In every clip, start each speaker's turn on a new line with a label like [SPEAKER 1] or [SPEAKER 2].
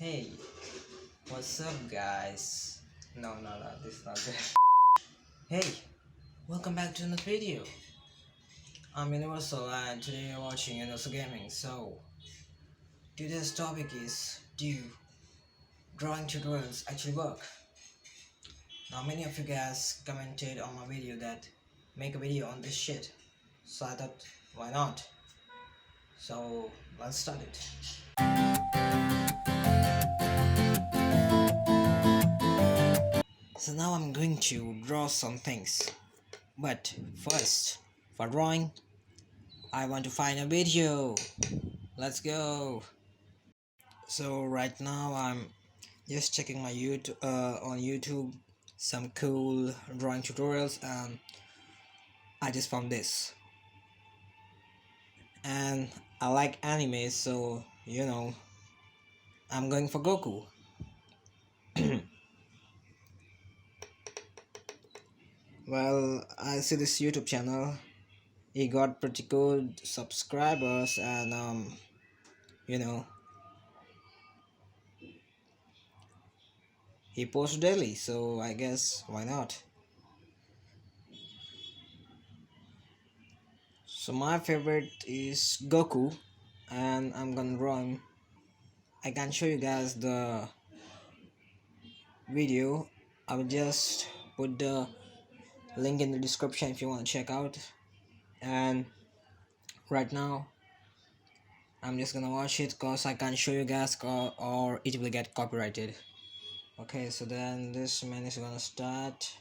[SPEAKER 1] Hey, what's up, guys? No, this is not good. Hey, welcome back to another video. I'm Universal, and today you're watching Universal Gaming. So, today's topic is: do drawing tutorials actually work? Now, many of you guys commented on my video that make a video on this shit. So I thought, why not? So let's start it. So now I'm going to draw some things, but first, for drawing, I want to find a video. Let's go. So right now I'm just checking my YouTube on YouTube some cool drawing tutorials, and I just found this. And I like anime, so I'm going for Goku. Well, I see this YouTube channel. He got pretty good subscribers, and he posts daily, so I guess why not. So my favorite is Goku, and I'm gonna draw him. I can show you guys the video. I will just put the link in the description if you want to check out. And right now I'm just gonna watch it because I can't show you guys or it will get copyrighted. Okay, so then this man is gonna start.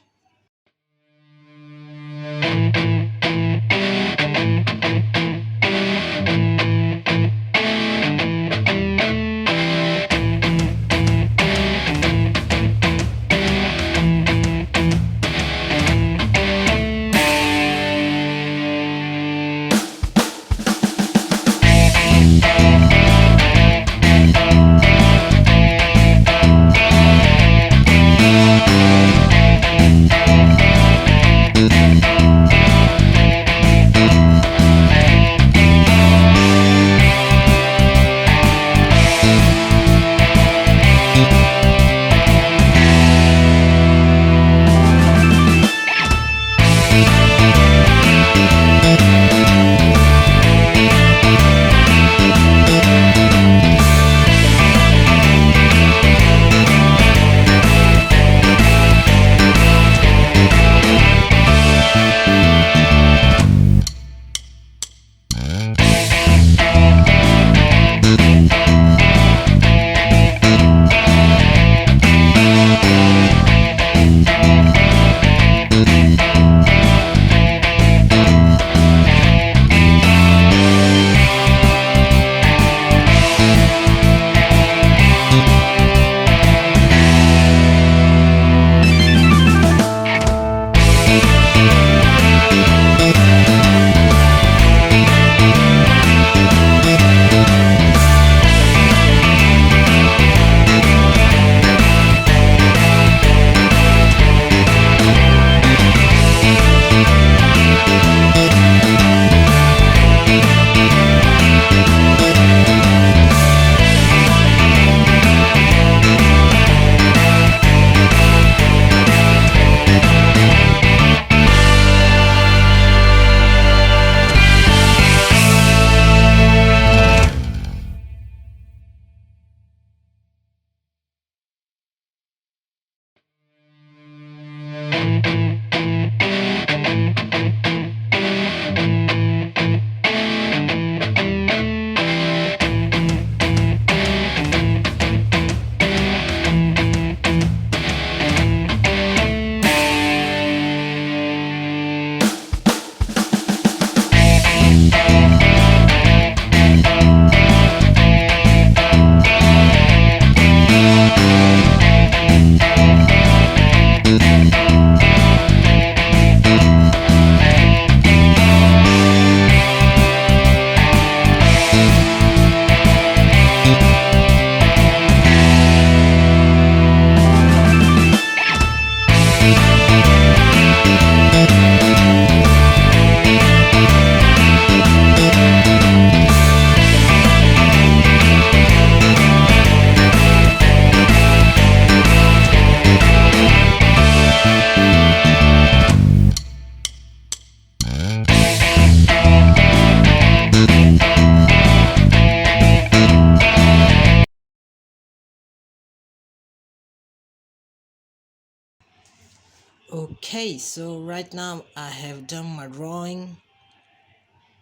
[SPEAKER 1] Okay, so right now I have done my drawing.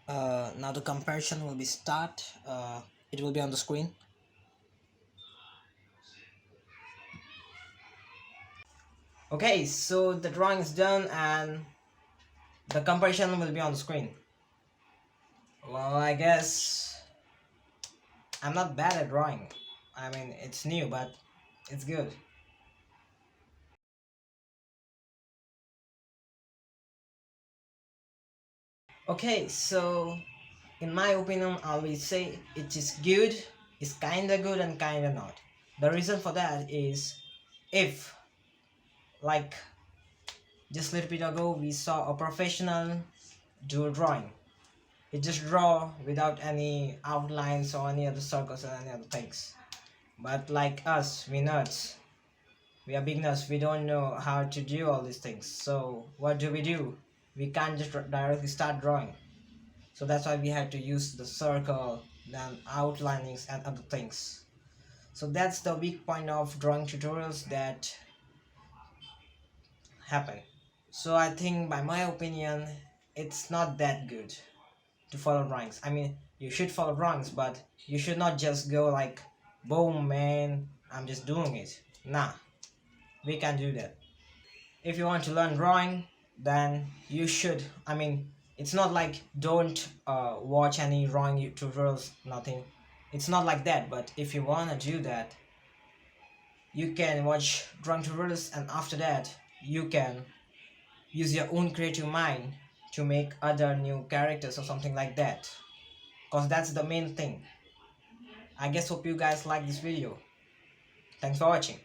[SPEAKER 1] Now the comparison will be start. It will be on the screen. Okay, so the drawing is done and the comparison will be on the screen. Well, I guess I'm not bad at drawing. I mean, it's new, but it's good. Okay, so in my opinion, I will say it is good, it's kinda good and kinda not. The reason for that is if, like, just a little bit ago, we saw a professional do drawing. He just draw without any outlines or any other circles and any other things. But like us, we nerds, we are beginners, we don't know how to do all these things. So what do? We can't just directly start drawing. So that's why we had to use the circle, then outlinings and other things. So that's the weak point of drawing tutorials that happen. So I think by my opinion, it's not that good to follow drawings. I mean, you should follow drawings, but you should not just go like, boom man, I'm just doing it. Nah, we can't do that. If you want to learn drawing, then you should, I mean, it's not like don't watch any drawing tutorials, nothing. It's not like that, but if you want to do that, you can watch drawing tutorials and after that you can use your own creative mind to make other new characters or something like that, because that's the main thing. I guess hope you guys like this video. Thanks for watching.